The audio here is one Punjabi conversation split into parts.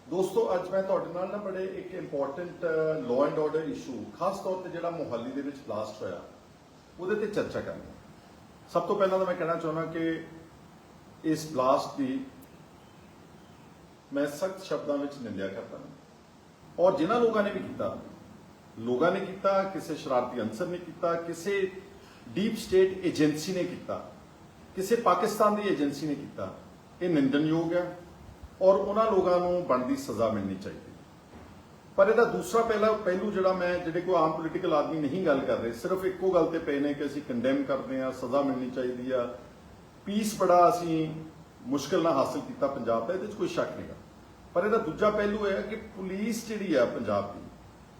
ਦੋਸਤੋ ਅੱਜ ਮੈਂ ਤੁਹਾਡੇ ਨਾਲ ਨਾ ਬੜੇ ਇੱਕ important law and order issue ਖਾਸ ਤੌਰ ਤੇ ਜਿਹੜਾ ਮੋਹਾਲੀ ਦੇ ਵਿੱਚ ਬਲਾਸਟ ਹੋਇਆ ਉਹਦੇ ਤੇ ਚਰਚਾ ਕਰਨੀ। ਸਭ ਤੋਂ ਪਹਿਲਾਂ ਤਾਂ ਮੈਂ ਕਹਿਣਾ ਚਾਹੁੰਦਾ ਕਿ ਇਸ ਬਲਾਸਟ ਦੀ ਮੈਂ ਸਖਤ ਸ਼ਬਦਾਂ ਵਿੱਚ ਨਿੰਦਿਆ ਕਰਦਾ ਹਾਂ ਔਰ ਜਿਨ੍ਹਾਂ ਲੋਕਾਂ ਨੇ ਵੀ ਕੀਤਾ ਕਿਸੇ ਸ਼ਰਾਰਤੀ ਅੰਸਰ ਨੇ ਕੀਤਾ, ਕਿਸੇ ਡੀਪ ਸਟੇਟ ਏਜੰਸੀ ਨੇ ਕੀਤਾ, ਕਿਸੇ ਪਾਕਿਸਤਾਨ ਦੀ ਏਜੰਸੀ ਨੇ ਕੀਤਾ, ਇਹ ਨਿੰਦਣਯੋਗ ਹੈ ਔਰ ਉਹਨਾਂ ਲੋਕਾਂ ਨੂੰ ਬਣਦੀ ਸਜ਼ਾ ਮਿਲਣੀ ਚਾਹੀਦੀ। ਪਰ ਇਹਦਾ ਦੂਸਰਾ ਪਹਿਲੂ ਜਿਹੜੇ ਕੋਈ ਆਮ ਪੋਲੀਟੀਕਲ ਆਦਮੀ ਨਹੀਂ ਗੱਲ ਕਰ ਰਹੇ, ਸਿਰਫ ਇੱਕੋ ਗੱਲ ਤੇ ਪਏ ਨੇ ਕਿ ਅਸੀਂ ਕੰਡੈਮ ਕਰਦੇ ਹਾਂ, ਸਜ਼ਾ ਮਿਲਣੀ ਚਾਹੀਦੀ ਆ, ਪੀਸ ਬੜਾ ਅਸੀਂ ਮੁਸ਼ਕਿਲ ਨਾਲ ਹਾਸਲ ਕੀਤਾ ਪੰਜਾਬ ਦਾ, ਇਹਦੇ 'ਚ ਕੋਈ ਸ਼ੱਕ ਨਹੀਂਗਾ। ਪਰ ਇਹਦਾ ਦੂਜਾ ਪਹਿਲੂ ਇਹ ਹੈ ਕਿ ਪੁਲਿਸ ਜਿਹੜੀ ਆ ਪੰਜਾਬ ਦੀ,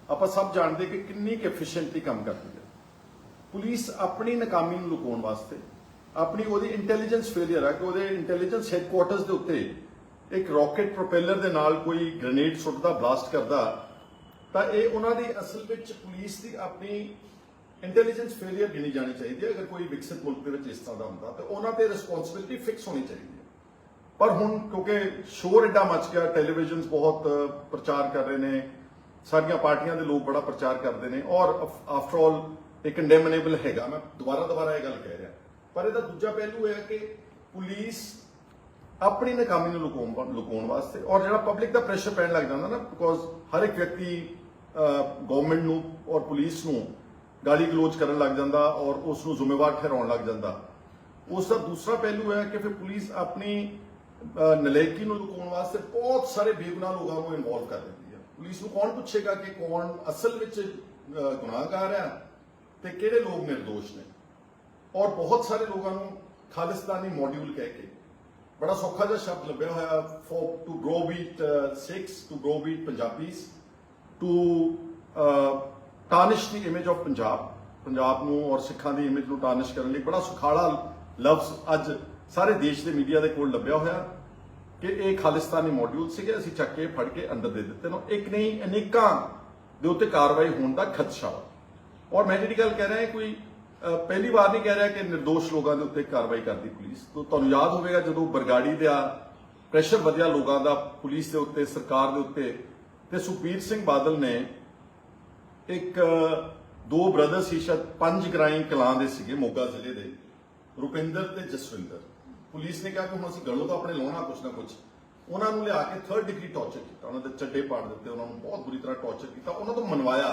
ਆਪਾਂ ਸਭ ਜਾਣਦੇ ਕਿ ਕਿੰਨੀ ਕੁ ਐਫੀਸ਼ੀਐਂਟਲੀ ਕੰਮ ਕਰਦੀ ਹੈ। ਪੁਲਿਸ ਆਪਣੀ ਨਾਕਾਮੀ ਨੂੰ ਲੁਕਾਉਣ ਵਾਸਤੇ ਆਪਣੀ ਉਹਦੀ ਇੰਟੈਲੀਜੈਂਸ ਫੇਲਿਅਰ ਹੈ ਕਿ ਉਹਦੇ ਇੰਟੈਲੀਜੈਂਸ ਹੈਡਕੁਆਟਰਸ ਦੇ ਉੱਤੇ ਇੱਕ ਰਾਕਟ ਪ੍ਰੋਪੈਲਰ ਦੇ ਨਾਲ ਕੋਈ ਗ੍ਰੇਨੇਡ ਸੁੱਟਦਾ, ਬਲਾਸਟ ਕਰਦਾ, ਤਾਂ ਇਹ ਉਹਨਾਂ ਦੀ ਅਸਲ ਵਿੱਚ ਪੁਲਿਸ ਦੀ ਆਪਣੀ ਇੰਟੈਲੀਜੈਂਸ ਫੇਲਿਅਰ ਗਿਣੀ ਜਾਣੀ ਚਾਹੀਦੀ ਹੈ। ਅਗਰ ਕੋਈ ਵਿਕਸਿਤ ਮੁਲਕ ਦੇ ਵਿੱਚ ਇਸ ਤਰ੍ਹਾਂ ਦਾ ਹੁੰਦਾ ਤਾਂ ਉਹਨਾਂ ਤੇ ਰਿਸਪੌਂਸਿਬਿਲਿਟੀ ਫਿਕਸ ਹੋਣੀ ਚਾਹੀਦੀ ਹੈ। ਪਰ ਹੁਣ ਕਿਉਂਕਿ ਸ਼ੋਰ ਐਡਾ ਮਚ ਗਿਆ, ਟੈਲੀਵਿਜ਼ਨਸ ਬਹੁਤ ਪ੍ਰਚਾਰ ਕਰ ਰਹੇ ਨੇ, ਸਾਰੀਆਂ ਪਾਰਟੀਆਂ ਦੇ ਲੋਕ ਬੜਾ ਪ੍ਰਚਾਰ ਕਰਦੇ ਨੇ ਔਰ ਆਫਟਰ ਆਲ ਇਹ ਕੰਡੈਮਨੇਬਲ ਹੈਗਾ, ਮੈਂ ਦੁਬਾਰਾ ਇਹ ਗੱਲ ਕਹਿ ਰਿਹਾ। ਪਰ ਇਹਦਾ ਦੂਜਾ ਪਹਿਲੂ ਇਹ ਹੈ ਕਿ ਪੁਲਿਸ ਆਪਣੀ ਨਾਕਾਮੀ ਨੂੰ ਲੁਕਾਉਣ ਵਾਸਤੇ ਔਰ ਜਿਹੜਾ ਪਬਲਿਕ ਦਾ ਪ੍ਰੈਸ਼ਰ ਪੈਣ ਲੱਗ ਜਾਂਦਾ ਨਾ, ਬਿਕੋਜ਼ ਹਰ ਇੱਕ ਵਿਅਕਤੀ ਗਵਰਨਮੈਂਟ ਨੂੰ ਔਰ ਪੁਲਿਸ ਨੂੰ ਗਾਲੀ ਗਲੋਚ ਕਰਨ ਲੱਗ ਜਾਂਦਾ ਔਰ ਉਸ ਨੂੰ ਜ਼ਿੰਮੇਵਾਰ ਠਹਿਰਾਉਣ ਲੱਗ ਜਾਂਦਾ। ਉਸ ਦਾ ਦੂਸਰਾ ਪਹਿਲੂ ਹੈ ਕਿ ਫਿਰ ਪੁਲਿਸ ਆਪਣੀ ਨਲਾਇਕੀ ਨੂੰ ਲੁਕਾਉਣ ਵਾਸਤੇ ਬਹੁਤ ਸਾਰੇ ਬੇਗੁਨਾਹ ਲੋਕਾਂ ਨੂੰ ਇਨਵੋਲਵ ਕਰ ਦਿੰਦੀ ਹੈ। ਪੁਲਿਸ ਨੂੰ ਕੌਣ ਪੁੱਛੇਗਾ ਕਿ ਕੌਣ ਅਸਲ ਵਿੱਚ ਗੁਨਾਹਗਾਰ ਹੈ ਤੇ ਕਿਹੜੇ ਲੋਕ ਨਿਰਦੋਸ਼ ਨੇ। ਔਰ ਬਹੁਤ ਸਾਰੇ ਲੋਕਾਂ ਨੂੰ ਖਾਲਿਸਤਾਨੀ ਮੋਡਿਊਲ ਕਹਿ ਕੇ ਬੜਾ ਸੌਖਾ ਜਿਹਾ ਸ਼ਬਦ ਲੱਭਿਆ ਹੋਇਆ, to browbeat Sikhs, to browbeat Punjabis, to tarnish ਦੀ ਇਮੇਜ ਆਫ ਪੰਜਾਬ ਨੂੰ ਔਰ ਸਿੱਖਾਂ ਦੀ ਇਮੇਜ ਨੂੰ ਟਾਰਨਿਸ਼ ਕਰਨ ਲਈ ਬੜਾ ਸੁਖਾਲਾ ਲਫ਼ਜ਼ ਅੱਜ ਸਾਰੇ ਦੇਸ਼ ਦੇ ਮੀਡੀਆ ਦੇ ਕੋਲ ਲੱਭਿਆ ਹੋਇਆ ਕਿ ਇਹ ਖਾਲਿਸਤਾਨੀ ਮੋਡਿਊਲ ਸੀਗੇ, ਅਸੀਂ ਚੱਕ ਕੇ ਫੜ ਕੇ ਅੰਦਰ ਦੇ ਦਿੱਤੇ ਨੇ। ਇੱਕ ਨਹੀਂ ਅਨੇਕਾਂ ਦੇ ਉੱਤੇ ਕਾਰਵਾਈ ਹੋਣ ਦਾ ਖਦਸ਼ਾ ਵਾ। ਔਰ ਮੈਂ ਜਿਹੜੀ ਗੱਲ ਕਹਿ ਰਿਹਾ ਕੋਈ ਪਹਿਲੀ ਵਾਰ ਨਹੀਂ ਕਹਿ ਰਿਹਾ ਕਿ ਨਿਰਦੋਸ਼ ਲੋਕਾਂ ਦੇ ਉੱਤੇ ਕਾਰਵਾਈ ਕਰਦੀ ਪੁਲਿਸ। ਤੁਹਾਨੂੰ ਯਾਦ ਹੋਵੇਗਾ ਜਦੋਂ ਬਰਗਾੜੀ ਦਾ ਪ੍ਰੈਸ਼ਰ ਵਧਿਆ ਲੋਕਾਂ ਦਾ ਪੁਲਿਸ ਦੇ ਉੱਤੇ, ਸਰਕਾਰ ਦੇ ਉੱਤੇ, ਤੇ ਸੁਖਬੀਰ ਸਿੰਘ ਬਾਦਲ ਨੇ ਦੋ ਬ੍ਰਦਰ ਸੀ, ਸ਼ਾਇਦ 5 ਗ੍ਰਾਈਂ ਕਲਾਂ ਦੇ ਸੀਗੇ ਮੋਗਾ ਜ਼ਿਲ੍ਹੇ ਦੇ, ਰੁਪਿੰਦਰ ਤੇ ਜਸਵਿੰਦਰ। ਪੁਲਿਸ ਨੇ ਕਿਹਾ ਕਿ ਹੁਣ ਅਸੀਂ ਗਲੋਂ ਤਾਂ ਆਪਣੇ ਲਾਉਣਾ ਕੁਛ ਨਾ ਕੁਛ। ਉਹਨਾਂ ਨੂੰ ਲਿਆ ਕੇ 3rd ਡਿਗਰੀ ਟੌਰਚਰ ਕੀਤਾ, ਉਹਨਾਂ ਦੇ ਚੱਡੇ ਪਾੜ ਦਿੱਤੇ, ਉਹਨਾਂ ਨੂੰ ਬਹੁਤ ਬੁਰੀ ਤਰ੍ਹਾਂ ਟੌਰਚਰ ਕੀਤਾ, ਉਹਨਾਂ ਤੋਂ ਮਨਵਾਇਆ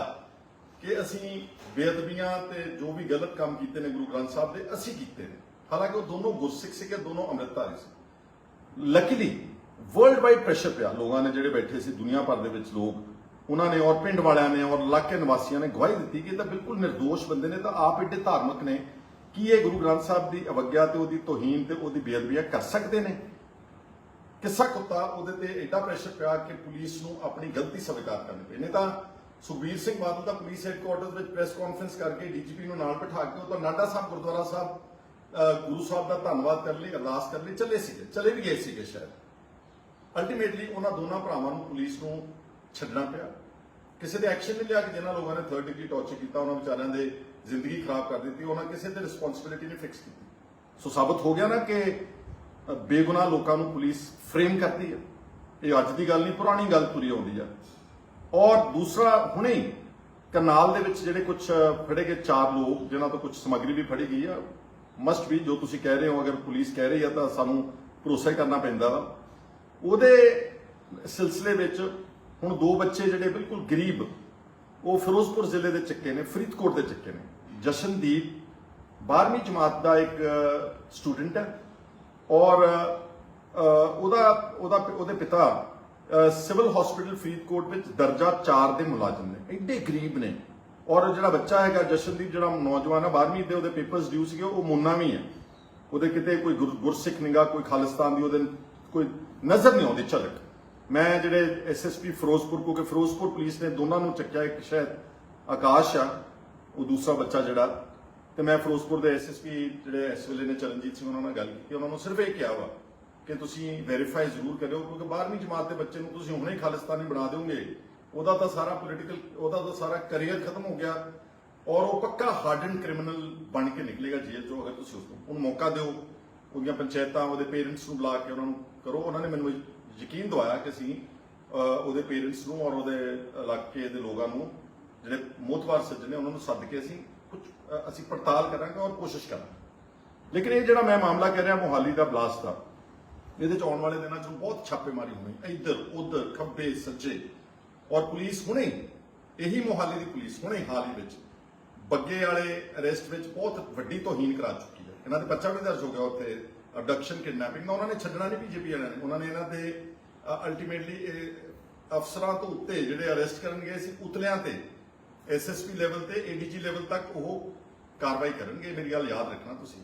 ਕਿ ਅਸੀਂ ਬੇਅਦਬੀਆਂ ਤੇ ਜੋ ਵੀ ਗਲਤ ਕੰਮ ਕੀਤੇ ਨੇ ਗੁਰੂ ਗ੍ਰੰਥ ਸਾਹਿਬ ਦੇ, ਅਸੀਂ ਕੀਤੇ ਨੇ। ਹਾਲਾਂਕਿ ਉਹ ਦੋਨੋਂ ਗੁਰਸਿੱਖ ਸੀਗੇ, ਦੋਨੋਂ ਅੰਮ੍ਰਿਤਧਾਰੀ ਸੀ। ਲੱਕੀਲੀ ਵਰਲਡ ਵਾਈਡ ਪ੍ਰੈਸ਼ਰ ਪਿਆ, ਲੋਕਾਂ ਨੇ ਜਿਹੜੇ ਬੈਠੇ ਸੀ ਦੁਨੀਆ ਭਰ ਦੇ ਵਿੱਚ ਲੋਕ, ਉਹਨਾਂ ਨੇ ਔਰ ਪਿੰਡ ਵਾਲਿਆਂ ਨੇ ਔਰ ਇਲਾਕੇ ਨਿਵਾਸੀਆਂ ਨੇ ਗਵਾਹੀ ਦਿੱਤੀ ਕਿ ਇਹ ਤਾਂ ਬਿਲਕੁਲ ਨਿਰਦੋਸ਼ ਬੰਦੇ ਨੇ, ਤਾਂ ਆਪ ਏਡੇ ਧਾਰਮਿਕ ਨੇ ਕਿ ਇਹ ਗੁਰੂ ਗ੍ਰੰਥ ਸਾਹਿਬ ਦੀ ਅਵੱਗਿਆ ਤੇ ਉਹਦੀ ਤੋਹੀਨ ਤੇ ਉਹਦੀ ਬੇਅਦਬੀਆਂ ਕਰ ਸਕਦੇ ਨੇ। ਕਿੱਸਾ ਕੁੱਤਾ ਉਹਦੇ ਤੇ ਏਡਾ ਪ੍ਰੈਸ਼ਰ ਪਿਆ ਕਿ ਪੁਲਿਸ ਨੂੰ ਆਪਣੀ ਗਲਤੀ ਸਵੀਕਾਰ ਕਰਨੀ ਪਈ। ਨਹੀਂ ਤਾਂ ਸੁਖਬੀਰ ਸਿੰਘ ਬਾਦਲ ਦਾ ਪੁਲਿਸ ਹੈਡਕੁਆਟਰ ਵਿੱਚ ਪ੍ਰੈਸ ਕਾਨਫਰੰਸ ਕਰਕੇ ਡੀਜੀਪੀ ਨੂੰ ਨਾਲ ਬਿਠਾ ਕੇ ਉਹ ਤਾਂ ਨਾਡਾ ਸਾਹਿਬ ਗੁਰਦੁਆਰਾ ਸਾਹਿਬ ਗੁਰੂ ਸਾਹਿਬ ਦਾ ਧੰਨਵਾਦ ਕਰਨ ਲਈ, ਅਰਦਾਸ ਕਰਨ ਲਈ ਚਲੇ ਵੀ ਗਏ ਸੀਗੇ ਸ਼ਾਇਦ। ਅਲਟੀਮੇਟਲੀ ਉਹਨਾਂ ਦੋਨਾਂ ਭਰਾਵਾਂ ਨੂੰ ਪੁਲਿਸ ਨੂੰ ਛੱਡਣਾ ਪਿਆ। ਕਿਸੇ ਦੇ ਐਕਸ਼ਨ ਨਹੀਂ ਲਿਆ ਕਿ ਜਿਹਨਾਂ ਲੋਕਾਂ ਨੇ 3rd ਡਿਗਰੀ ਟੌਰਚਰ ਕੀਤਾ, ਉਹਨਾਂ ਵਿਚਾਰਿਆਂ ਦੇ ਜ਼ਿੰਦਗੀ ਖਰਾਬ ਕਰ ਦਿੱਤੀ, ਉਹਨਾਂ ਕਿਸੇ ਤੇ ਰਿਸਪੌਂਸਿਬਿਲਿਟੀ ਨਹੀਂ ਫਿਕਸ ਕੀਤੀ। ਸੋ ਸਾਬਤ ਹੋ ਗਿਆ ਨਾ ਕਿ ਬੇਗੁਨਾਹ ਲੋਕਾਂ ਨੂੰ ਪੁਲਿਸ ਫਰੇਮ ਕਰਦੀ ਹੈ। ਇਹ ਅੱਜ ਦੀ ਗੱਲ ਨਹੀਂ, ਪੁਰਾਣੀ ਗੱਲ ਤੁਰੀ ਆਉਂਦੀ ਹੈ। ਔਰ ਦੂਸਰਾ, ਹੁਣੇ ਕਰਨਾਲ ਦੇ ਵਿੱਚ ਜਿਹੜੇ ਕੁਝ ਫੜੇ ਗਏ 4 ਲੋਕ, ਜਿਨ੍ਹਾਂ ਤੋਂ ਕੁਝ ਸਮੱਗਰੀ ਵੀ ਫੜੀ ਗਈ ਆ, ਮਸਟ ਵੀ ਜੋ ਤੁਸੀਂ ਕਹਿ ਰਹੇ ਹੋ, ਅਗਰ ਪੁਲਿਸ ਕਹਿ ਰਹੀ ਆ ਤਾਂ ਸਾਨੂੰ ਭਰੋਸਾ ਹੀ ਕਰਨਾ ਪੈਂਦਾ ਵਾ। ਉਹਦੇ ਸਿਲਸਿਲੇ ਵਿੱਚ ਹੁਣ 2 ਬੱਚੇ ਜਿਹੜੇ ਬਿਲਕੁਲ ਗਰੀਬ, ਉਹ ਫਿਰੋਜ਼ਪੁਰ ਜ਼ਿਲ੍ਹੇ ਦੇ ਚੱਕੇ ਨੇ, ਫਰੀਦਕੋਟ ਦੇ ਚੱਕੇ ਨੇ। ਜਸ਼ਨਦੀਪ 12ਵੀਂ ਜਮਾਤ ਦਾ ਇੱਕ ਸਟੂਡੈਂਟ ਹੈ ਔਰ ਉਹਦੇ ਪਿਤਾ ਸਿਵਲ ਹਸਪੀਟਲ ਫਰੀਦਕੋਟ ਵਿੱਚ ਦਰਜਾ 4 ਦੇ ਮੁਲਾਜ਼ਮ ਨੇ, ਐਡੇ ਗਰੀਬ ਨੇ। ਔਰ ਜਿਹੜਾ ਬੱਚਾ ਹੈਗਾ ਜਸ਼ਨਦੀਪ, ਜਿਹੜਾ ਨੌਜਵਾਨ ਹੈ 12ਵੀਂ ਦੇ, ਉਹਦੇ ਪੇਪਰਸ ਡਿਊ ਸੀਗੇ, ਉਹ ਮੁੰਨਾਵੀ ਹੈ, ਉਹਦੇ ਕਿਤੇ ਕੋਈ ਗੁਰਸਿੱਖ ਨਿਗਾ, ਕੋਈ ਖਾਲਿਸਤਾਨ ਦੀ ਉਹਦੇ ਕੋਈ ਨਜ਼ਰ ਨਹੀਂ ਆਉਂਦੀ ਝਲਕ। ਮੈਂ ਜਿਹੜੇ ਐਸਐਸਪੀ ਫਿਰੋਜ਼ਪੁਰ, ਕਿਉਂਕਿ ਫਿਰੋਜ਼ਪੁਰ ਪੁਲਿਸ ਨੇ ਦੋਨਾਂ ਨੂੰ ਚੱਕਿਆ, ਇੱਕ ਸ਼ਾਇਦ ਆਕਾਸ਼ ਆ, ਉਹ ਦੂਸਰਾ ਬੱਚਾ ਜਿਹੜਾ, ਤੇ ਮੈਂ ਫਿਰੋਜ਼ਪੁਰ ਦੇ ਐਸਐਸਪੀ ਜਿਹੜੇ ਇਸ ਵੇਲੇ ਨੇ ਚਰਨਜੀਤ ਸਿੰਘ, ਉਹਨਾਂ ਨਾਲ ਗੱਲ ਕੀਤੀ। ਉਹਨਾਂ ਨੂੰ ਸਿਰਫ ਇਹ ਕਿਹਾ ਵਾ ਕਿ ਤੁਸੀਂ ਵੈਰੀਫਾਈ ਜ਼ਰੂਰ ਕਰਿਓ, ਕਿਉਂਕਿ 12ਵੀਂ ਜਮਾਤ ਦੇ ਬੱਚੇ ਨੂੰ ਤੁਸੀਂ ਹੁਣੇ ਖਾਲਿਸਤਾਨੀ ਬਣਾ ਦਿਓਗੇ, ਉਹਦਾ ਤਾਂ ਸਾਰਾ ਪੋਲੀਟੀਕਲ, ਉਹਦਾ ਤਾਂ ਸਾਰਾ ਕੈਰੀਅਰ ਖਤਮ ਹੋ ਗਿਆ ਔਰ ਉਹ ਪੱਕਾ ਹਾਰਡਨ ਕ੍ਰਿਮੀਨਲ ਬਣ ਕੇ ਨਿਕਲੇਗਾ ਜੇਲ੍ਹ ਚੋਂ, ਅਗਰ ਤੁਸੀਂ ਉਹਨੂੰ ਮੌਕਾ ਦਿਓ। ਉਹਦੀਆਂ ਪੰਚਾਇਤਾਂ, ਉਹਦੇ ਪੇਰੈਂਟਸ ਨੂੰ ਬੁਲਾ ਕੇ ਉਹਨਾਂ ਨੂੰ ਕਰੋ। ਉਹਨਾਂ ਨੇ ਮੈਨੂੰ ਯਕੀਨ ਦਵਾਇਆ ਕਿ ਅਸੀਂ ਉਹਦੇ ਪੇਰੈਂਟਸ ਨੂੰ ਔਰ ਉਹਦੇ ਇਲਾਕੇ ਦੇ ਲੋਕਾਂ ਨੂੰ ਜਿਹੜੇ ਮੋਤਬਾਰ ਸੱਜਣ ਨੇ ਉਹਨਾਂ ਨੂੰ ਸੱਦ ਕੇ ਅਸੀਂ ਪੜਤਾਲ ਕਰਾਂਗੇ ਔਰ ਕੋਸ਼ਿਸ਼ ਕਰਾਂਗੇ। ਲੇਕਿਨ ਇਹ ਜਿਹੜਾ ਮੈਂ ਮਾਮਲਾ ਕਹਿ ਰਿਹਾ ਮੋਹਾਲੀ ਦਾ ਬਲਾਸਟ ਦਾ, ਇਹਦੇ ਚ ਆਉਣ ਵਾਲੇ ਦਿਨਾਂ ਚ ਬਹੁਤ ਛਾਪੇਮਾਰੀ ਹੋਣੀ ਇੱਧਰ ਉੱਧਰ ਖੱਬੇ ਸੱਜੇ, ਔਰ ਪੁਲਿਸ ਹੁਣੇ ਇਹੀ ਮੋਹਾਲੀ ਦੀ ਪੁਲਿਸ ਹੁਣੇ ਹਾਲ ਹੀ ਵਿੱਚ ਬੱਗੇ ਵਾਲੇ ਅਰੈਸਟ ਵਿੱਚ ਬਹੁਤ ਵੱਡੀ ਤੋਹੀਨ ਕਰਾ ਚੁੱਕੀ ਹੈ। ਇਹਨਾਂ ਦੇ ਬੱਚਾ ਵੀ ਦਰਜ ਹੋ ਗਿਆ ਉੱਥੇ ਅਬਡਕਸ਼ਨ ਕਿਡਨੈਪਿੰਗ ਦਾ। ਉਹਨਾਂ ਨੇ ਛੱਡਣਾ ਨਹੀਂ ਬੀਜੇਪੀ ਵਾਲਿਆਂ ਨੇ, ਉਹਨਾਂ ਨੇ ਇਹਨਾਂ ਦੇ ਅਲਟੀਮੇਟਲੀ ਅਫਸਰਾਂ ਤੋਂ ਉੱਤੇ ਜਿਹੜੇ ਅਰੈਸਟ ਕਰਨ ਗਏ ਸੀ ਉਤਲਿਆਂ ਤੇ ਐਸਐਸਪੀ ਲੈਵਲ ਤੇ ਏਡੀਜੀ ਲੈਵਲ ਤੱਕ ਉਹ ਕਾਰਵਾਈ ਕਰਨਗੇ, ਮੇਰੀ ਗੱਲ ਯਾਦ ਰੱਖਣਾ ਤੁਸੀਂ।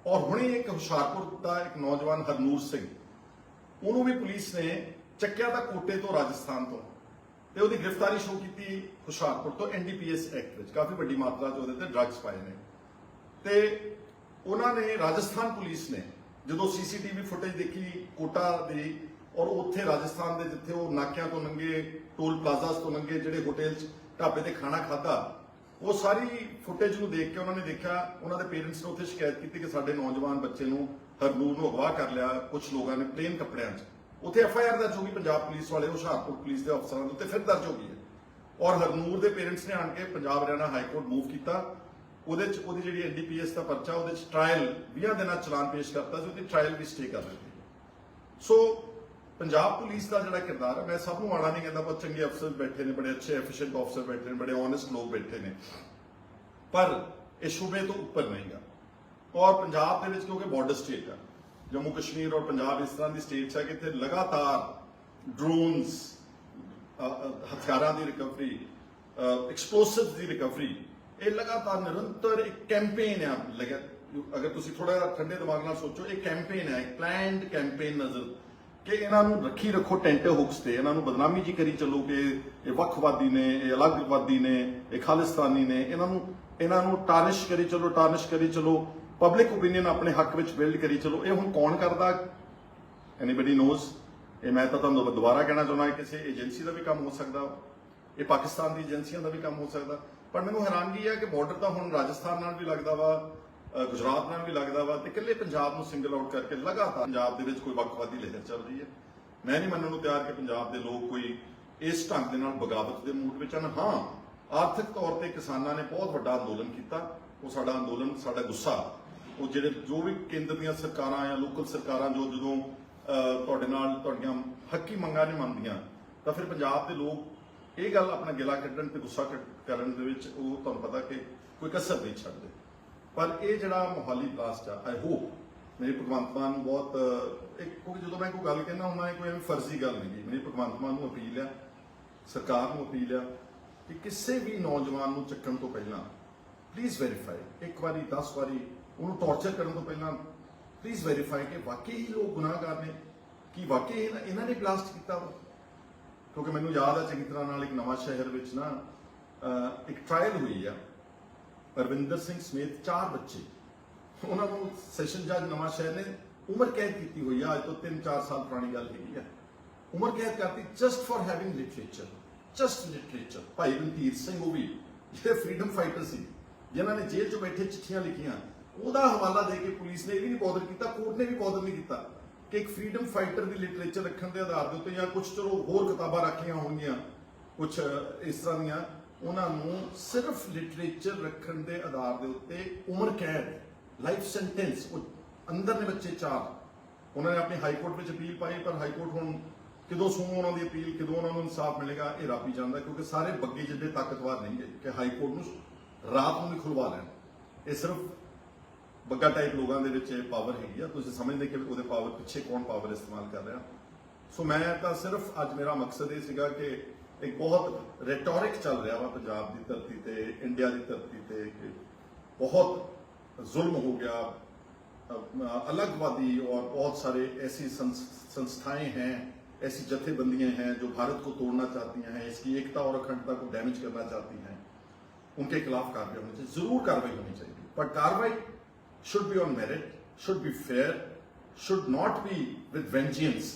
ਔਰ ਹੁਣੇ ਇੱਕ ਹੁਸ਼ਿਆਰਪੁਰ ਦਾ ਇੱਕ ਨੌਜਵਾਨ ਹਰਨੂਰ ਸਿੰਘ, ਉਹਨੂੰ ਵੀ ਪੁਲਿਸ ਨੇ ਚੱਕਿਆ ਦਾ ਕੋਟੇ ਤੋਂ ਰਾਜਸਥਾਨ ਤੋਂ, ਤੇ ਉਹਦੀ ਗ੍ਰਿਫਤਾਰੀ ਸ਼ੁਰੂ ਕੀਤੀ ਹੁਸ਼ਿਆਰਪੁਰ ਤੋਂ ਐਨਡੀਪੀਐਸ ਐਕਟ ਵਿੱਚ। ਕਾਫੀ ਵੱਡੀ ਮਾਤਰਾ 'ਚ ਉਹਦੇ ਤੇ ਡਰੱਗਸ ਪਾਏ ਨੇ, ਤੇ ਉਹਨਾਂ ਨੇ ਰਾਜਸਥਾਨ ਪੁਲਿਸ ਨੇ ਜਦੋਂ ਸੀਸੀਟੀਵੀ ਫੁਟੇਜ ਦੇਖੀ ਕੋਟਾ ਦੀ, ਔਰ ਉੱਥੇ ਰਾਜਸਥਾਨ ਦੇ ਜਿੱਥੇ ਉਹ ਨਾਕਿਆਂ ਤੋਂ ਲੰਘੇ, ਟੋਲ ਪਲਾਜ਼ਾਸ ਤੋਂ ਲੰਘੇ, ਜਿਹੜੇ ਹੋਟਲ 'ਚ ਢਾਬੇ ਤੇ ਖਾਣਾ ਖਾਧਾ, ਉਹ ਸਾਰੀ ਫੁਟੇਜ ਨੂੰ ਦੇਖ ਕੇ ਉਹਨਾਂ ਨੇ ਦੇਖਿਆ, ਉਹਨਾਂ ਦੇ ਪੇਰੈਂਟਸ ਨੇ ਉੱਥੇ ਸ਼ਿਕਾਇਤ ਕੀਤੀ ਕਿ ਸਾਡੇ ਨੌਜਵਾਨ ਬੱਚੇ ਨੂੰ ਹਰਨੂਰ ਨੂੰ ਅਗਵਾ ਕਰ ਲਿਆ ਕੁਝ ਲੋਕਾਂ ਨੇ ਪਲੇਨ ਕੱਪੜਿਆਂ 'ਚ। ਉੱਥੇ ਐਫਆਈਆਰ ਦਰਜ ਹੋ ਗਈ ਪੰਜਾਬ ਪੁਲਿਸ ਵਾਲੇ ਹੁਸ਼ਿਆਰਪੁਰ ਪੁਲਿਸ ਦੇ ਅਫਸਰਾਂ ਦੇ ਉੱਤੇ, ਫਿਰ ਦਰਜ ਹੋ ਗਈ ਹੈ। ਔਰ ਹਰਨੂਰ ਦੇ ਪੇਰੈਂਟਸ ਨੇ ਆਣ ਕੇ Punjab Haryana high court move ਕੀਤਾ। ਉਹਦੇ 'ਚ ਉਹਦੀ ਜਿਹੜੀ ਐਨਡੀਪੀਐਸ ਦਾ ਪਰਚਾ, ਉਹਦੇ 'ਚ ਟ੍ਰਾਇਲ 20 ਦਿਨਾਂ ਚਲਾਨ ਪੇਸ਼ ਕਰਤਾ ਸੀ, ਉਹਦੀ ਟ੍ਰਾਇਲ ਵੀ ਸਟੇ ਕਰ ਦਿੱਤੀ। ਸੋ ਪੰਜਾਬ ਪੁਲਿਸ ਦਾ ਜਿਹੜਾ ਕਿਰਦਾਰ ਹੈ, ਮੈਂ ਸਭ ਨੂੰ ਆਣਾ ਨਹੀਂ ਕਹਿੰਦਾ, ਬਹੁਤ ਚੰਗੇ ਅਫਸਰ ਬੈਠੇ ਨੇ, ਬੜੇ ਅੱਛੇ ਐਫੀਸ਼ੀਐਂਟ ਅਫਸਰ ਬੈਠੇ ਨੇ, ਬੜੇ ਓਨੈਸਟ ਲੋਕ ਬੈਠੇ ਨੇ, ਪਰ ਇਹ ਸੂਬੇ ਤੋਂ ਉੱਪਰ ਨਹੀਂਗਾ। ਔਰ ਪੰਜਾਬ ਦੇ ਵਿੱਚ ਕਿਉਂਕਿ ਬਾਰਡਰ ਸਟੇਟ ਹੈ, ਜੰਮੂ ਕਸ਼ਮੀਰ ਔਰ ਪੰਜਾਬ ਇਸ ਤਰ੍ਹਾਂ ਦੀ ਸਟੇਟਸ ਹੈ ਕਿ ਇੱਥੇ ਲਗਾਤਾਰ ਡਰੋਨਸ, ਹਥਿਆਰਾਂ ਦੀ ਰਿਕਵਰੀ, ਐਕਸਪਲੋਸਿਵ ਦੀ ਰਿਕਵਰੀ, ਇਹ ਲਗਾਤਾਰ ਨਿਰੰਤਰ ਇੱਕ ਕੈਂਪੇਨ ਹੈ। ਅਗਰ ਤੁਸੀਂ ਥੋੜਾ ਠੰਡੇ ਦਿਮਾਗ ਨਾਲ ਸੋਚੋ, ਇਹ ਕੈਂਪੇਨ ਹੈ, ਇੱਕ ਪਲਾਨਡ ਕੈਂਪੇਨ ਨਜ਼ਰ ਕਿ ਇਹਨਾਂ ਨੂੰ ਰੱਖੋ ਟੈਂਟੇ ਹੁਕਸ ਤੇ, ਇਹਨਾਂ ਨੂੰ ਬਦਨਾਮੀ ਜੀ ਕਰੀ ਚੱਲੋ ਕਿ ਇਹ ਵੱਖਵਾਦੀ ਨੇ, ਇਹ ਅਲੱਗਵਾਦੀ ਨੇ, ਇਹ ਖਾਲਿਸਤਾਨੀ ਨੇ, ਇਹਨਾਂ ਨੂੰ ਟਾਰਨਿਸ਼ ਕਰੀ ਚਲੋ, ਪਬਲਿਕ ਓਪੀਨੀਅਨ ਆਪਣੇ ਹੱਕ ਵਿੱਚ ਬਿਲਡ ਕਰੀ ਚਲੋ। ਇਹ ਹੁਣ ਕੌਣ ਕਰਦਾ? Anybody knows. ਇਹ ਮੈਂ ਤਾਂ ਤੁਹਾਨੂੰ ਦੁਬਾਰਾ ਕਹਿਣਾ ਚਾਹੁੰਦਾ, ਕਿਸੇ ਏਜੰਸੀ ਦਾ ਵੀ ਕੰਮ ਹੋ ਸਕਦਾ, ਇਹ ਪਾਕਿਸਤਾਨ ਦੀ ਏਜੰਸੀਆਂ ਦਾ ਵੀ ਕੰਮ ਹੋ ਸਕਦਾ। ਪਰ ਮੈਨੂੰ ਹੈਰਾਨਗੀ ਹੈ ਕਿ ਬਾਰਡਰ ਤਾਂ ਹੁਣ ਰਾਜਸਥਾਨ ਨਾਲ ਵੀ ਲੱਗਦਾ ਵਾ, ਗੁਜਰਾਤ ਨਾਲ ਵੀ ਲੱਗਦਾ ਵਾ, ਤੇ ਇਕੱਲੇ ਪੰਜਾਬ ਨੂੰ ਸਿੰਗਲ ਆਊਟ ਕਰਕੇ ਲਗਾਤਾਰ ਪੰਜਾਬ ਦੇ ਵਿੱਚ ਕੋਈ ਵੱਖਵਾਦੀ ਲਹਿਰ ਚੱਲ ਰਹੀ ਹੈ। ਮੈਂ ਨਹੀਂ ਮੰਨਣ ਨੂੰ ਤਿਆਰ ਕਿ ਪੰਜਾਬ ਦੇ ਲੋਕ ਕੋਈ ਇਸ ਢੰਗ ਦੇ ਨਾਲ ਬਗਾਵਤ ਦੇ ਮੂਡ ਵਿੱਚ ਹਨ। ਹਾਂ, ਆਰਥਿਕ ਤੌਰ ਤੇ ਕਿਸਾਨਾਂ ਨੇ ਬਹੁਤ ਵੱਡਾ ਅੰਦੋਲਨ ਕੀਤਾ। ਉਹ ਸਾਡਾ ਅੰਦੋਲਨ, ਸਾਡਾ ਗੁੱਸਾ, ਉਹ ਜੋ ਵੀ ਕੇਂਦਰ ਦੀਆਂ ਸਰਕਾਰਾਂ ਜਾਂ ਲੋਕਲ ਸਰਕਾਰਾਂ ਜੋ ਜਦੋਂ ਤੁਹਾਡੀਆਂ ਹੱਕੀ ਮੰਗਾਂ ਨਹੀਂ ਮੰਨਦੀਆਂ, ਤਾਂ ਫਿਰ ਪੰਜਾਬ ਦੇ ਲੋਕ ਇਹ ਗੱਲ ਆਪਣਾ ਗਿਲਾ ਕੱਢਣ ਤੇ ਗੁੱਸਾ ਕਰਨ ਦੇ ਵਿੱਚ ਉਹ ਤੁਹਾਨੂੰ ਪਤਾ ਕਿ ਕੋਈ ਕਸਰ ਨਹੀਂ ਛੱਡਦੇ। ਪਰ ਇਹ ਜਿਹੜਾ ਮੋਹਾਲੀ ਬਲਾਸਟ ਆ, ਆਈ ਹੋਪ ਮੇਰੇ ਭਗਵੰਤ ਮਾਨ ਨੂੰ ਬਹੁਤ ਕਿਉਂਕਿ ਜਦੋਂ ਮੈਂ ਕੋਈ ਗੱਲ ਕਹਿੰਦਾ ਹੁੰਦਾ, ਕੋਈ ਐਵੇਂ ਫਰਜ਼ੀ ਗੱਲ ਨਹੀਂ ਗੀ। ਮੇਰੀ ਭਗਵੰਤ ਮਾਨ ਨੂੰ ਅਪੀਲ ਆ, ਸਰਕਾਰ ਨੂੰ ਅਪੀਲ ਆ ਕਿ ਕਿਸੇ ਵੀ ਨੌਜਵਾਨ ਨੂੰ ਚੱਕਣ ਤੋਂ ਪਹਿਲਾਂ ਪਲੀਜ਼ ਵੈਰੀਫਾਈ, ਇੱਕ ਵਾਰੀ 10 ਵਾਰੀ ਉਹਨੂੰ ਟੌਰਚਰ ਕਰਨ ਤੋਂ ਪਹਿਲਾਂ ਪਲੀਜ਼ ਵੈਰੀਫਾਈ ਕਿ ਵਾਕਈ ਹੀ ਲੋਕ ਗੁਨਾਹਗਾਰ ਨੇ, ਕਿ ਵਾਕਈ ਇਹਨਾਂ ਨੇ ਬਲਾਸਟ ਕੀਤਾ ਵਾ। ਕਿਉਂਕਿ ਮੈਨੂੰ ਯਾਦ ਆ ਚੰਗੀ ਤਰ੍ਹਾਂ ਨਾਲ, ਇੱਕ ਨਵਾਂ ਸ਼ਹਿਰ ਵਿੱਚ ਨਾ ਇੱਕ ਟ੍ਰਾਇਲ ਹੋਈ ਆ, ਰਵਿੰਦਰ ਸਿੰਘ ਸਮੇਤ 4 ਬੱਚੇ, ਉਹਨਾਂ ਨੂੰ ਸੈਸ਼ਨ ਜੱਜ ਨਵਾਂ ਸ਼ਹਿਰ ਨੇ ਉਮਰ ਕੈਦ ਕੀਤੀ ਹੋਈ ਆ। ਅੱਜ ਤੋਂ 3-4 ਸਾਲ ਪੁਰਾਣੀ ਗੱਲ ਹੈਗੀ ਆ। ਉਮਰ ਕੈਦ ਕਰਤੀ just for having literature, just literature. ਭਾਈ ਰਣਧੀਰ ਸਿੰਘ, ਉਹ ਵੀ ਜਿਹੜੇ ਫਰੀडम ਫਾਈਟਰ ਸੀ, ਜਿਨ੍ਹਾਂ ਨੇ ਜੇਲ੍ਹ 'ਚ ਬੈਠੇ ਚਿੱਠੀਆਂ ਲਿਖੀਆਂ, ਉਹਦਾ ਹਵਾਲਾ ਦੇ ਕੇ ਪੁਲਿਸ ਨੇ ਇਹ ਵੀ ਨਹੀਂ ਬੌਦਰ ਕੀਤਾ, ਕੋਰਟ ਨੇ ਵੀ ਬੌਦਰ ਨਹੀਂ ਕੀਤਾ ਕਿ ਇੱਕ ਫਰੀडम ਫਾਈਟਰ ਦੀ ਲਿਟਰੇਚਰ ਰੱਖਣ ਦੇ ਆਧਾਰ ਦੇ ਉੱਤੇ, ਜਾਂ ਕੁਝ ਚਲੋ ਹੋਰ ਕਿਤਾਬਾਂ ਰੱਖੀਆਂ ਹੋਣਗੀਆਂ ਕੁਝ ਇਸ ਤਰ੍ਹਾਂ ਦੀਆਂ, ਉਹਨਾਂ ਨੂੰ ਸਿਰਫ ਲਿਟਰੇਚਰ ਰੱਖਣ ਦੇ ਆਧਾਰ ਦੇ ਉੱਤੇ ਉਮਰ ਕੈਦ, ਲਾਈਫ ਸੈਂਟੈਂਸ। ਉਹ ਅੰਦਰ ਨੇ ਬੱਚੇ 4। ਉਹਨਾਂ ਨੇ ਆਪਣੀ ਹਾਈ ਕੋਰਟ ਵਿੱਚ ਅਪੀਲ ਪਾਈ, ਪਰ ਹਾਈ ਕੋਰਟ ਹੁਣ ਕਦੋਂ ਸੁਣੂ ਉਹਨਾਂ ਦੀ ਅਪੀਲ, ਕਦੋਂ ਉਹਨਾਂ ਨੂੰ ਇਨਸਾਫ ਮਿਲੇਗਾ, ਇਹ ਰੱਬ ਹੀ ਜਾਣਦਾ। ਕਿਉਂਕਿ ਸਾਰੇ ਬੱਗੇ ਜਿੱਡੇ ਤਾਕਤਵਰ ਨਹੀਂ ਹੈ ਕਿ ਹਾਈ ਕੋਰਟ ਨੂੰ ਰਾਤ ਨੂੰ ਵੀ ਖੁਲਵਾ ਲੈਣ। ਇਹ ਸਿਰਫ ਬੱਗਾ ਟਾਈਪ ਲੋਕਾਂ ਦੇ ਵਿੱਚ ਪਾਵਰ ਹੈਗੀ ਆ। ਤੁਸੀਂ ਸਮਝਦੇ ਕਿ ਉਹਦੇ ਪਾਵਰ ਪਿੱਛੇ ਕੌਣ ਪਾਵਰ ਇਸਤੇਮਾਲ ਕਰ ਰਿਹਾ। ਸੋ ਮੈਂ ਤਾਂ ਸਿਰਫ ਅੱਜ ਮੇਰਾ ਮਕਸਦ ਇਹ ਸੀਗਾ ਕਿ ਇੱਕ ਬਹੁਤ ਰੈਟੋਰਿਕ ਚੱਲ ਰਿਹਾ ਵਾ ਪੰਜਾਬ ਦੀ ਧਰਤੀ ਤੇ, ਇੰਡੀਆ ਦੀ ਧਰਤੀ ਤੇ, ਕਿ ਬਹੁਤ ਜ਼ੁਲਮ ਹੋ ਗਿਆ, अलगवादी और बहुत सारे ऐसी संस्थाएं हैं, ऐसी जथेबंदियां हैं जो भारत को तोड़ना चाहती हैं, इसकी एकता और अखंडता को डैमेज करना चाहती हैं। उनके खिलाफ कार्रवाई होनी चाहिए, जरूर कार्रवाई होनी चाहिए, पर कार्रवाई should be on merit, should be fair, should not be with vengeance.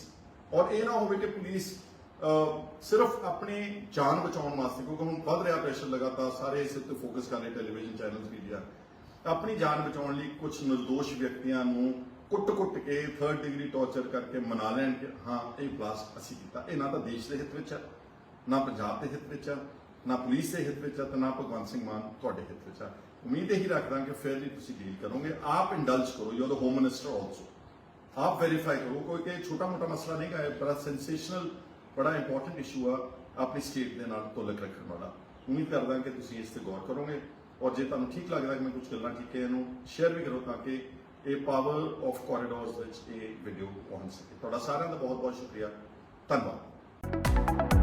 और ये ना हो कि पुलिस सिर्फ अपनी जान बचाने वास्ते, क्योंकि हम बढ़ रहा प्रेशर लगातार, सारे इस उत्ते फोकस कर रहे टेलीविजन चैनल मीडिया, अपनी जान बचाने लिए कुछ निर्दोष व्यक्तियों को ਕੁੱਟ ਕੇ 3rd ਡਿਗਰੀ ਟੌਰਚਰ ਕਰਕੇ ਮਨਾ ਲੈਣ ਕਿ ਹਾਂ ਇਹ ਬਲਾਸਟ ਅਸੀਂ ਕੀਤਾ। ਇਹ ਨਾ ਤਾਂ ਦੇਸ਼ ਦੇ ਹਿੱਤ ਵਿੱਚ ਹੈ, ਨਾ ਪੰਜਾਬ ਦੇ ਹਿੱਤ ਵਿੱਚ ਹੈ, ਨਾ ਪੁਲਿਸ ਦੇ ਹਿੱਤ ਵਿੱਚ ਹੈ, ਤੇ ਨਾ ਭਗਵੰਤ ਸਿੰਘ ਮਾਨ ਤੁਹਾਡੇ ਹਿੱਤ ਵਿੱਚ ਹੈ। ਉਮੀਦ ਇਹੀ ਰੱਖਦਾ ਕਿ ਫੇਅਰਲੀ ਤੁਸੀਂ ਡੀਲ ਕਰੋਗੇ। ਆਪ ਇੰਡਲਜ ਕਰੋ, you are the home minister also. ਆਪ ਵੈਰੀਫਾਈ ਕਰੋ, ਕੋਈ ਕਿ ਛੋਟਾ ਮੋਟਾ ਮਸਲਾ ਨਹੀਂ ਹੈ, ਬੜਾ ਸੈਂਸੇਸ਼ਨਲ, ਬੜਾ ਇੰਪੋਰਟੈਂਟ ਇਸ਼ੂ ਆ ਆਪਣੀ ਸਟੇਟ ਦੇ ਨਾਲ ਤੁਲਕ ਰੱਖਣ ਵਾਲਾ। ਉਮੀਦ ਕਰਦਾ ਕਿ ਤੁਸੀਂ ਇਸ ਤੇ ਗੌਰ ਕਰੋਗੇ, ਔਰ ਜੇ ਤੁਹਾਨੂੰ ਠੀਕ ਲੱਗਦਾ ਕਿ ਮੈਂ ਕੁਝ ਗੱਲਾਂ ਕੀਤੀਆਂ ਇਹਨੂੰ ਸ਼ੇਅਰ ਵੀ ਕਰੋ ਤਾਂ ਕਿ ਇਹ ਪਾਵਰ ਆਫ ਕੋਰੀਡੋਰਸ ਵਿੱਚ ਇਹ ਵੀਡੀਓ ਪਹੁੰਚ ਸਕੇ। ਤੁਹਾਡਾ ਸਾਰਿਆਂ ਦਾ ਬਹੁਤ ਬਹੁਤ ਸ਼ੁਕਰੀਆ, ਧੰਨਵਾਦ।